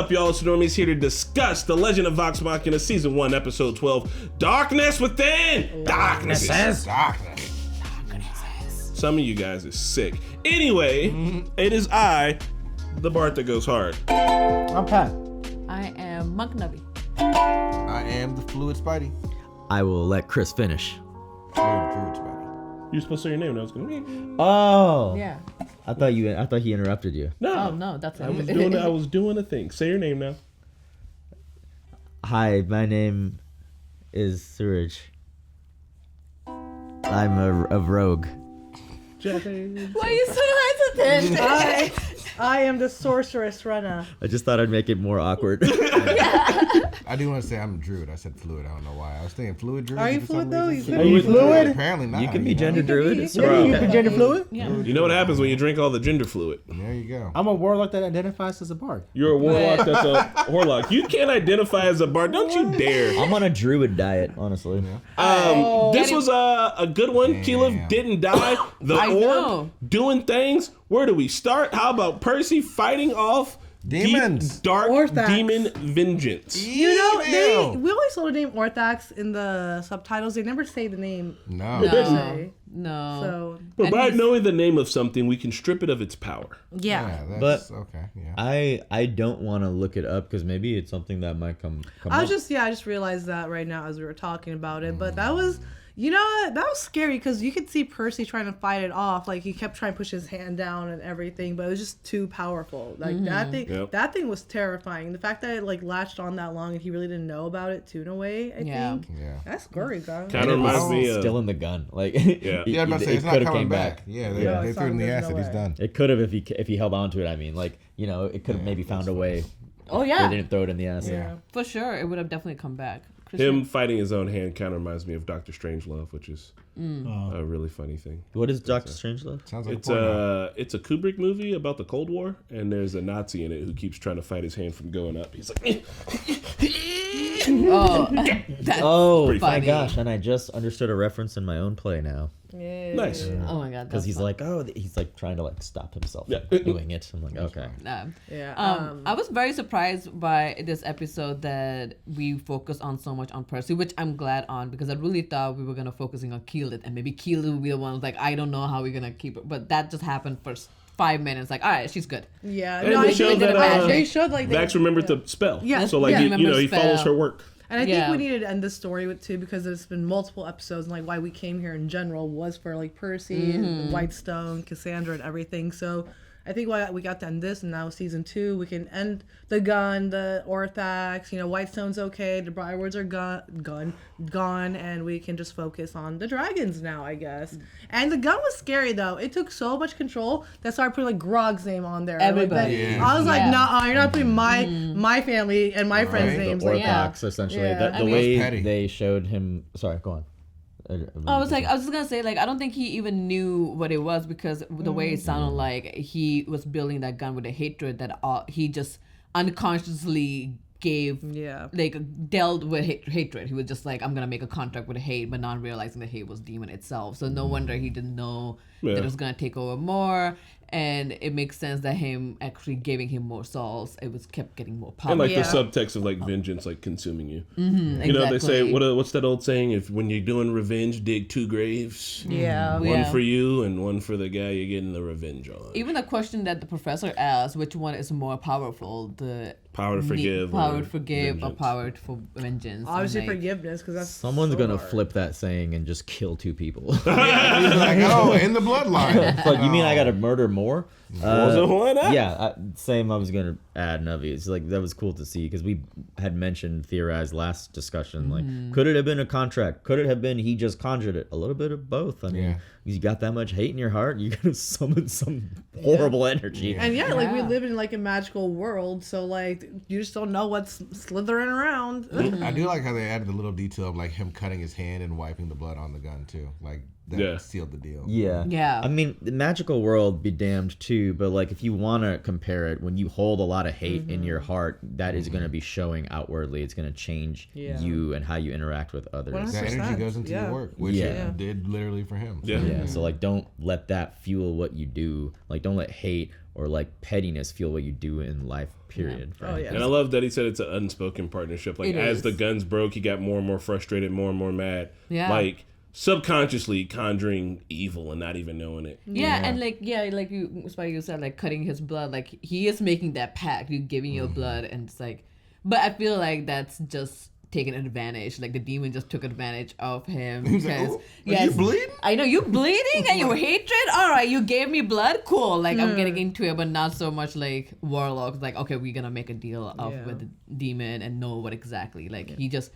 up, y'all? It's Normies here to discuss the Legend of Vox Machina Season 1, Episode 12, Darkness Within! Darkness. Some of you guys are sick. Anyway, it is I, the Bart that goes hard. I'm Pat. I am Monk Nubby. I am the Fluid Spidey. I will let Chris finish. Druid Spidey. You were supposed to say your name, and I was going. Oh. Yeah. I thought he interrupted you. No. Oh no, that's I was doing a thing. Say your name now. Hi, my name is Suraj. I'm a rogue. Why are you so hesitant? I am the sorceress Rena. I just thought I'd make it more awkward. I do want to say I'm a Druid. I said Fluid. I don't know why. I was thinking Fluid Druid. Are you for fluid some though? reason. You Are you fluid? Apparently not. You can be know? gender druid. Bro. You can be gender fluid? Yeah. You know what happens when you drink all the gender fluid? There you go. I'm a warlock that identifies as a bard. You're a warlock that's a warlock. You can't identify as a bard. Don't you dare. I'm on a druid diet, honestly. This was a good one. Keyleth didn't die. The I orb know. doing things. Where do we start? How about Percy fighting off Demons. deep, dark Orthax. demon vengeance? You know, Evil. we always saw the name Orthax in the subtitles. They never say the name. No. Say. No. So, But And by he's- knowing the name of something, we can strip it of its power. yeah. That's But- okay. Yeah. I don't want to look it up because maybe it's something that might come I up. just realized that right now as we were talking about it. But that was, you know what? That was scary because you could see Percy trying to fight it off. Like he kept trying to push his hand down and everything, but it was just too powerful. Like that thing was terrifying. The fact that it like latched on that long and he really didn't know about it too in a way, I think. Yeah. That's scary, guys. Kind of reminds me of. still in the gun. Like Yeah. Yeah, I'm about to say it it's not could have coming came back. back. Yeah, No, they it's threw it in not- the there's no acid. He's way. done. It could have if he held on to it. I mean, like, you know, it could have maybe found a way. Oh They yeah, didn't throw it in the acid. Yeah. for sure. It would have definitely come back. Him fighting his own hand kind of reminds me of Doctor Strangelove, which is a really funny thing. What is Doctor Strangelove? Sounds like It's a porno. a Kubrick movie about the Cold War, and there's a Nazi in it who keeps trying to fight his hand from going up. He's like, Oh, that's Oh pretty my funny. gosh! And I just understood a reference in my own play now. Yeah. nice. Oh my god. Because That's he's fun. like, he's like trying to like stop himself Yeah. from doing it. I'm like, okay. Yeah. I was very surprised by this episode that we focused on so much on Percy, which I'm glad on because I really thought we were gonna focusing on Keyleth and maybe Keyleth would be the one who's like, I don't know how we're gonna keep it, but that just happened for 5 minutes. Like, all right, she's good. Yeah. And No, they I showed think they did that, a magic. They showed like Vax remembered the spell. Yeah. So like Yeah. he Remembers follows spell. her work. And I think Yeah. we needed to end this story with too because there's been multiple episodes and like why we came here in general was for like Percy, and Whitestone, Cassandra, and everything. So I think why we got to end this, and now season 2 we can end the gun, the Orthax. You know, Whitestone's okay, the Briarwoods are gone, and we can just focus on the dragons now, I guess. And the gun was scary though. It took so much control that I started putting like Grog's name on there. Everybody. Like, Yeah. I was like, Yeah. nah, you're not putting my family and my friends' Right. names. The Like, Orthodox, essentially. Yeah. The I mean- way That's petty. they showed him. Sorry, go on. I was just gonna say, like, I don't think he even knew what it was because the way it sounded like he was building that gun with a hatred that he just unconsciously gave, like, dealt with hatred. He was just like, I'm gonna make a contract with hate, but not realizing that hate was demon itself. So no wonder he didn't know that it was gonna take over more. And it makes sense that him actually giving him more souls, it was kept getting more power. And like Yeah. the subtext of like vengeance, like consuming you. Mm-hmm, You know, they say exactly. what's that old saying? If when you're doing revenge, dig 2 graves. Yeah. One Yeah. for you and one for the guy you're getting the revenge on. Even the question that the professor asked, which one is more powerful, the Power to forgive. power or to forgive, or vengeance. power for vengeance. Obviously And, like, forgiveness because that's Someone's so gonna hard. flip that saying and just kill 2 people. He's like, oh, in the bloodline. It's like, you mean I gotta murder more? Why not? Yeah, same. I was gonna add Navi. It's like that was cool to see because we had theorized last discussion. Like, could it have been a contract? Could it have been he just conjured it? A little bit of both. I mean, you got that much hate in your heart, you gotta summon some horrible energy. Yeah. And like we Yeah. live in like a magical world, so like you just don't know what's slithering around. I do like how they added the little detail of like him cutting his hand and wiping the blood on the gun too. Like that sealed the deal. Yeah. Yeah. I mean, the magical world be damned too, but like if you want to compare it, when you hold a lot lot of hate in your heart, that is going to be showing outwardly. It's going to change you and how you interact with others. That energy goes into your work, which it did literally for him. So. Yeah. So like, don't let that fuel what you do. Like, don't let hate or like pettiness fuel what you do in life. Period. And I love that he said it's an unspoken partnership. Like as the guns broke, he got more and more frustrated, more and more mad. Yeah. Like subconsciously conjuring evil and not even knowing it. And like you said, like cutting his blood, like he is making that pact, you giving your blood, and it's like, but I feel like that's just taking advantage. Like the demon just took advantage of him. He's because like, are you bleeding? I know you bleeding and your hatred. All right, you gave me blood. Cool. Like I'm getting into it, but not so much like Warlock. Like okay, we're gonna make a deal with the demon and know what exactly. Like he just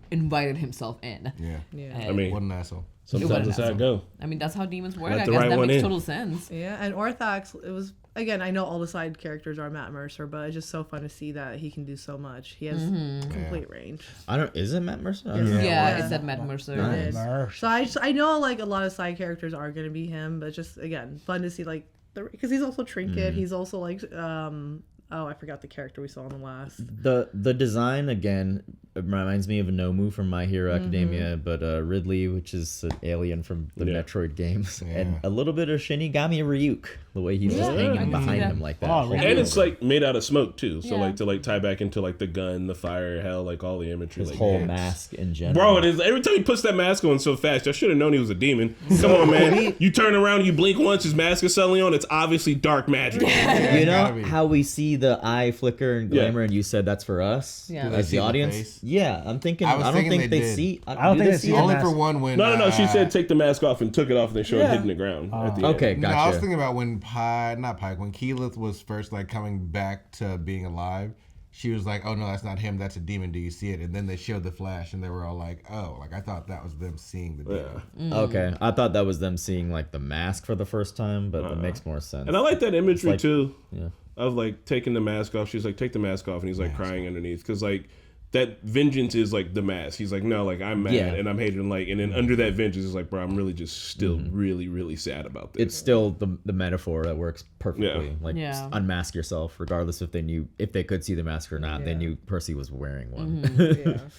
invited himself in. Yeah. I mean, what an asshole. Sometimes that's how it go. I mean, that's how demons work. Let I the guess right that one makes in. total sense. Yeah, and Orthox, it was, again, I know all the side characters are Matt Mercer, but it's just so fun to see that he can do so much. He has complete range. Is it Matt Mercer? Yeah, it said Matt Mercer. Nice. So I know like a lot of side characters are going to be him, but just, again, fun to see like, because he's also Trinket, he's also like, I forgot the character we saw in the last. The design, again, it reminds me of Nomu from My Hero Academia, but Ridley, which is an alien from the Metroid games, and a little bit of Shinigami Ryuk, the way he's just hanging behind him like that. And it's like made out of smoke too, so like to like tie back into like the gun, the fire, hell, like all the imagery. His like, whole mask in general. Bro, it is every time he puts that mask on so fast. I should have known he was a demon. Come on, man. You turn around, you blink once, his mask is suddenly on. It's obviously dark magic. You know how we see the eye flicker and glimmer, and you said that's for us as the audience. Yeah, I'm thinking. I don't think they see. I don't think they see only for one when. No. She said take the mask off and took it off, and they showed it hitting the ground. At the okay, end. gotcha. No, I was thinking about when when Keyleth was first like coming back to being alive. She was like, "Oh no, that's not him. That's a demon. Do you see it?" And then they showed the flash, and they were all like, "Oh, like I thought that was them seeing the demon." Okay, I thought that was them seeing like the mask for the first time, but that makes more sense. And I like that imagery too. Yeah. Of like taking the mask off. She's like, take the mask off, and he's like crying underneath because like that vengeance is like the mask. He's like, no, like I'm mad and I'm hating, like, and then under that vengeance is like, bro, I'm really just still really, really sad about this. It's still the metaphor that works perfectly. Like just unmask yourself, regardless if they could see the mask or not. They knew Percy was wearing one.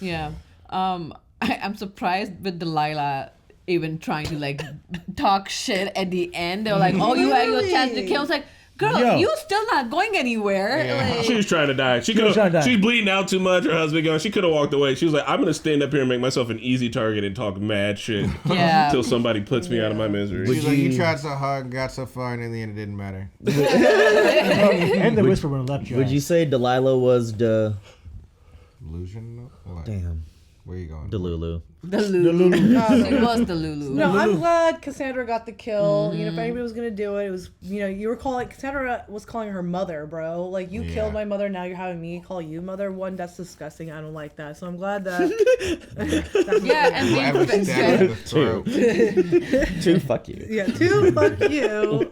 I'm surprised with Delilah even trying to like talk shit at the end. They're like, oh, you had your chance to kill. I was like, girl, you still not going anywhere. Yeah. She was trying to die. She's bleeding out too much. Her husband gone. She could have walked away. She was like, I'm going to stand up here and make myself an easy target and talk mad shit until somebody puts me out of my misery. She's like, you tried so hard and got so far, and in the end it didn't matter. And the whisper when it left you. Would you say Delilah was Illusion? What? Damn. Where are you going? Delulu? She was the Lulu. No, I'm glad Cassandra got the kill. You know, if anybody was gonna do it, it was, you know, you were calling, Cassandra was calling her mother, bro. Like, you killed my mother, now you're having me call you mother. One, that's disgusting. I don't like that. So I'm glad that. Two, fuck you. Yeah, two, fuck you.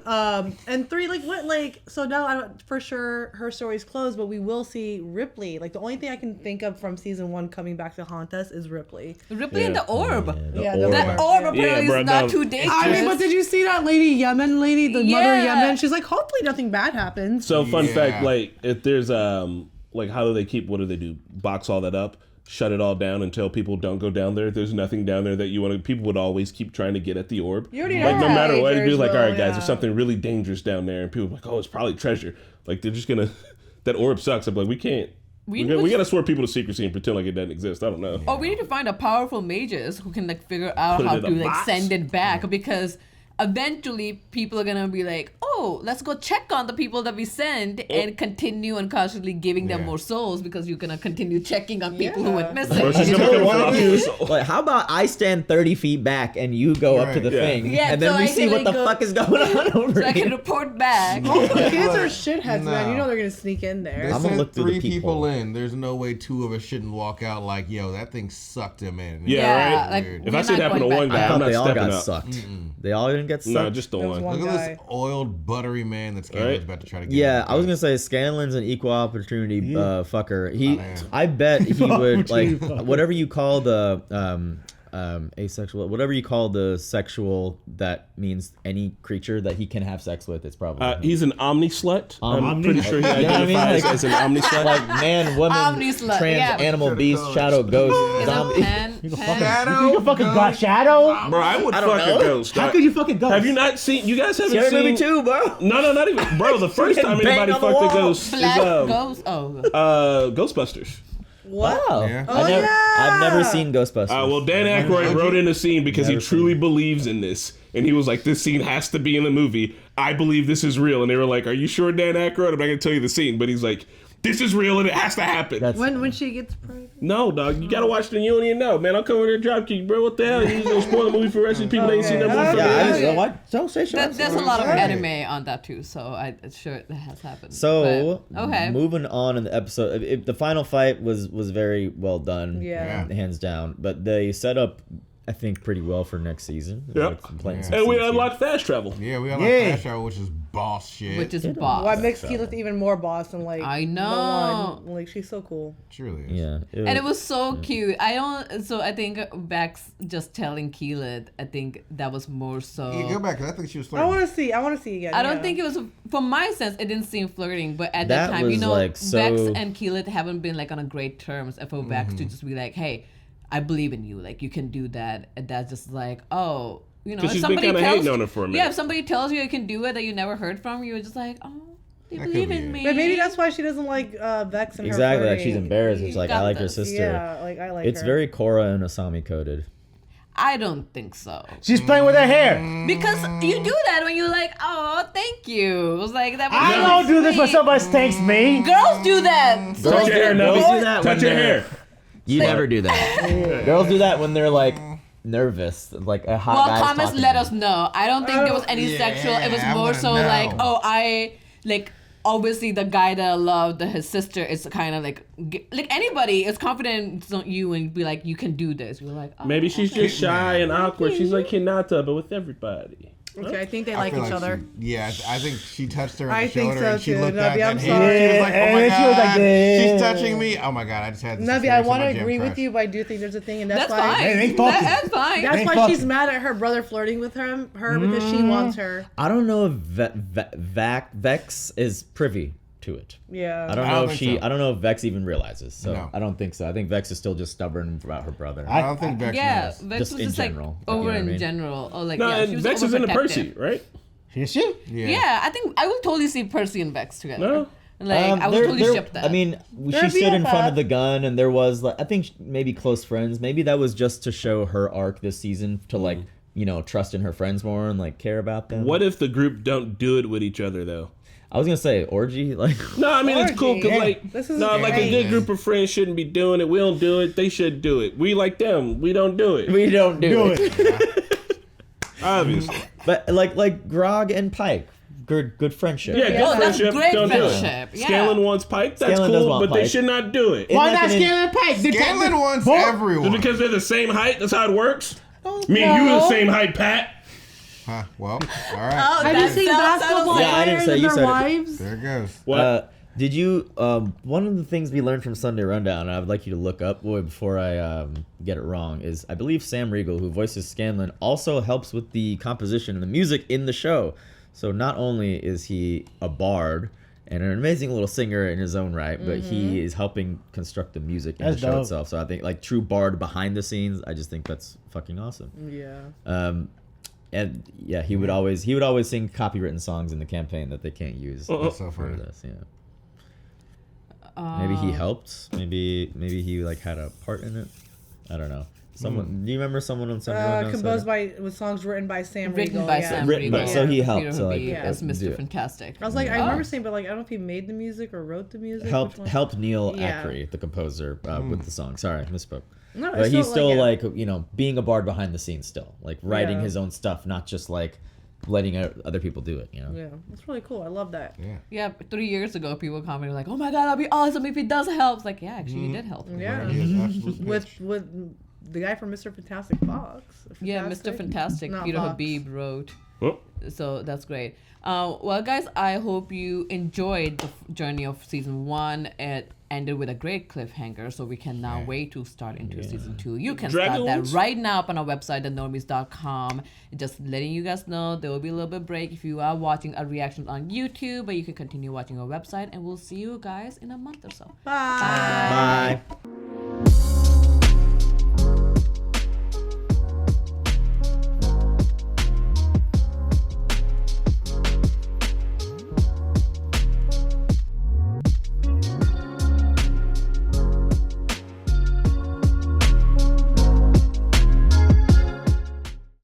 And three, like, what, like, so now I don't, for sure her story's closed, but we will see Ripley. Like, the only thing I can think of from season 1 coming back to haunt us is Ripley. Ripley and the orb. The orb apparently is not too dangerous. I mean, but did you see that lady Yemen lady, the mother Yemen? She's like, hopefully nothing bad happens. So fun fact, like if there's like how do they keep, what do they do? Box all that up, shut it all down until people don't go down there. There's nothing down there that you want to. People would always keep trying to get at the orb. You already like know no matter what, it'd be like, all right, guys, yeah. there's something really dangerous down there, and people are like, oh, it's probably treasure. Like they're just gonna that orb sucks. I'm like, we can't. We gotta swear people to secrecy and pretend like it doesn't exist. I don't know. Or we need to find a powerful mages who can like figure out how to like send it back, because eventually people are gonna be like, oh, let's go check on the people that we send and continue and constantly giving them more souls, because you're gonna continue checking on people who went missing. Like, how about I stand 30 feet back and you go up to the thing, and then we see what the fuck is going on over here. So I can report back. Also, kids are shitheads, man. You know they're gonna sneak in there. They I'm gonna look sent through the 3 people peephole. in. There's no way 2 of us shouldn't walk out like, yo, that thing sucked him in. Yeah, right. Like, If I see it happen to one guy, I I'm thought not they all stepping got up. sucked. They all didn't get sucked. No, just the one. one Look at guy. this oiled, buttery man that Scanlan's about to try to get. Yeah, I was gonna say Scanlan's an equal opportunity fucker. I bet he would like whatever you call the asexual, whatever you call the sexual that means any creature that he can have sex with. It's probably him. He's an omni slut. I'm Omni- pretty sure he You know what I mean? identifies Like- as an omni slut. like man, woman, Omni-slut, trans, yeah. animal, beast, shadow, ghost, Is it zombie. Pan? You can Pan? fucking got Shadow. Bro, I would fuck a ghost. How could you fucking go? Have you not seen? You guys haven't Scary seen movie too, bro. No, not even. Bro, the first time Getting banged anybody on the fucked a wall. ghost Black is Ghost? Oh. Ghostbusters. What? Wow. Yeah. Oh, yeah. I've never seen Ghostbusters. Well, Dan Aykroyd wrote in a scene because he Never truly seen it. believes in this, and he was like, "This scene has to be in the movie. I believe this is real." And they were like, "Are you sure, Dan Aykroyd?" I'm not gonna tell you the scene, but he's like, "This is real and it has to happen." That's When she gets pregnant. No, dog, you gotta watch the. You don't even know, man. I'll come over there and drop kick, bro. What the hell? You gonna spoil the movie for the rest of the people that ain't seen that movie. yeah. I for just, years? what? Don't say shit. There's a lot of Right. anime on that too, so I'm sure that has happened. So But, okay. moving on in the episode, the final fight was very well done, Yeah. hands down. But they set up, I think, pretty well for next season. Yep. Like, some plans And we some unlocked fast travel. Yeah, we got Yeah. like Flash Hour, which is boss shit. Which is Did boss. What makes Keyleth even more boss than like I know. the one. Like she's so cool. truly is. Yeah, And it was so cute. I think Vex just telling Keyleth, I think that was more so. Yeah, go back. 'Cause I think she was I flirting. want to see again. I don't yeah. think it was, from my sense, it didn't seem flirting, but at That that time, was, like, Vex so- and Keyleth haven't been like on a great terms. And for Vex to just be like, hey, I believe in you, like you can do that. And that's just like, oh, you know, 'Cause if she's been somebody kinda tells hating on her for a minute. Yeah, if somebody tells you you can do it that you never heard from, you're just like, oh, they That could believe be in it. me. But maybe that's why she doesn't like Vex and exactly her like she's flirting. embarrassed. It's like I got like her this. sister. Yeah, like I like It's her. very Korra and Asami coded. I don't think so. She's playing with her hair. Because you do that when you're like, oh, thank you. It was like that. Was I really don't do this when sweet. somebody thanks me. Girls do that. So Touch your hair, Girls Nelly. do that Touch when your they're- hair. You never do that. Girls do that when they're like nervous, like a hot well, guy's comments talking let to us them. know. I don't think there was any Yeah, sexual. It was I more wanna so know. like, oh, I like. Obviously, the guy that I loved, his sister, is kind of like anybody is confident in you and be like, you can do this. You're like, oh, Maybe she's just shy and awkward. She's like Hinata, but with everybody. Okay, I think they I like feel each other. I think she touched her on I the think shoulder so and she too, looked back Nabi, I'm at him. sorry. She was like, Yeah, oh my and she was like, god, yeah. she's touching me. Oh my god, I just had this Nabi, I experience want with to my agree gym with crush. you, but I do think there's a thing, and that's That's why. fine. Hey, they fucking. That's fine. That's Ain't why fucking. she's mad at her brother flirting with her because she wants her. I don't know if Vex is privy to it. Yeah. I don't I know don't if think she. so. I don't know if Vex even realizes. So No. I don't think so. I think Vex is still just stubborn about her brother. I don't think Vex Yeah, knows. Vex Just was in just general, like over you know what I in mean? general. Or like, No, yeah, she and was Vex is into overprotective. Percy, right? Is she? Yeah, I think I would totally see Percy and Vex together. No? Like I would totally ship that. I mean, They're she stood in front BFFs. of the gun, and there was like I think maybe close friends. Maybe that was just to show her arc this season to like trust in her friends more and like care about them. What if the group don't do it with each other though? I was gonna say orgy, like No, I mean it's cool because Orgy. like This is like a great. good group of friends shouldn't be doing it. We don't do it. They should do it. We like them. We don't do it. we don't do it. Obviously. But like Grog and Pike, good friendship. Yeah, good Oh, that's friendship. great don't friendship, do it. yeah. Scanlan wants Pike. That's Scanlan does cool, want but they Pike. should not do it. Why like not an- Scanlan and Pike? They're Scanlan wants Boy. everyone. Just because they're the same height, that's how it works. Me and you the same height, Pat. Huh, well, all right. Oh, Have you that seen sounds- basketball Yeah, I didn't players say- and you their said it. wives? There it goes. What? Did you? One of the things we learned from Sunday Rundown, and I would like you to look up, boy, before I get it wrong, is I believe Sam Riegel, who voices Scanlan, also helps with the composition and the music in the show. So not only is he a bard and an amazing little singer in his own right, but he is helping construct the music in That's the show dope. itself. So I think like true bard behind the scenes. I just think that's fucking awesome. Yeah. And yeah, he would always sing copywritten songs in the campaign that they can't use. That's so For funny. this, yeah. Maybe he helped. Maybe he like had a part in it. I don't know. Someone. Do you remember someone on Sunday Rundown Composed said with songs written by Sam written Riegel. by yeah. Sam Written by- Riegel. so he helped, Peter so, like, Habib as do Mr. it. Fantastic. I was like, I Oh. remember saying, but like, I don't know if he made the music or wrote the music. Which one? helped Neil Yeah. Ackery, the composer, with the song. Sorry, misspoke. No, But it's he's still like, like being a bard behind the scenes still, like writing Yeah. his own stuff, not just like letting other people do it. yeah, it's really cool. I love that. Yeah. Yeah, 3 years ago, people commented like, "Oh my god, that'd be awesome if he does help." It's like, yeah, actually, he did help. Yeah. He is absolute bitch. With the guy from Mr. Fantastic Fox. Yeah, Mr. Fantastic, Not Peter Fox. Habib wrote. Oh. So that's great. Well, guys, I hope you enjoyed the journey of season 1. It ended with a great cliffhanger, so we can now wait to start into season 2. You can start that Dragons? right now up on our website, thenormies.com. Just letting you guys know there will be a little bit break if you are watching our reactions on YouTube, but you can continue watching our website, and we'll see you guys in a month or so. Bye. Bye.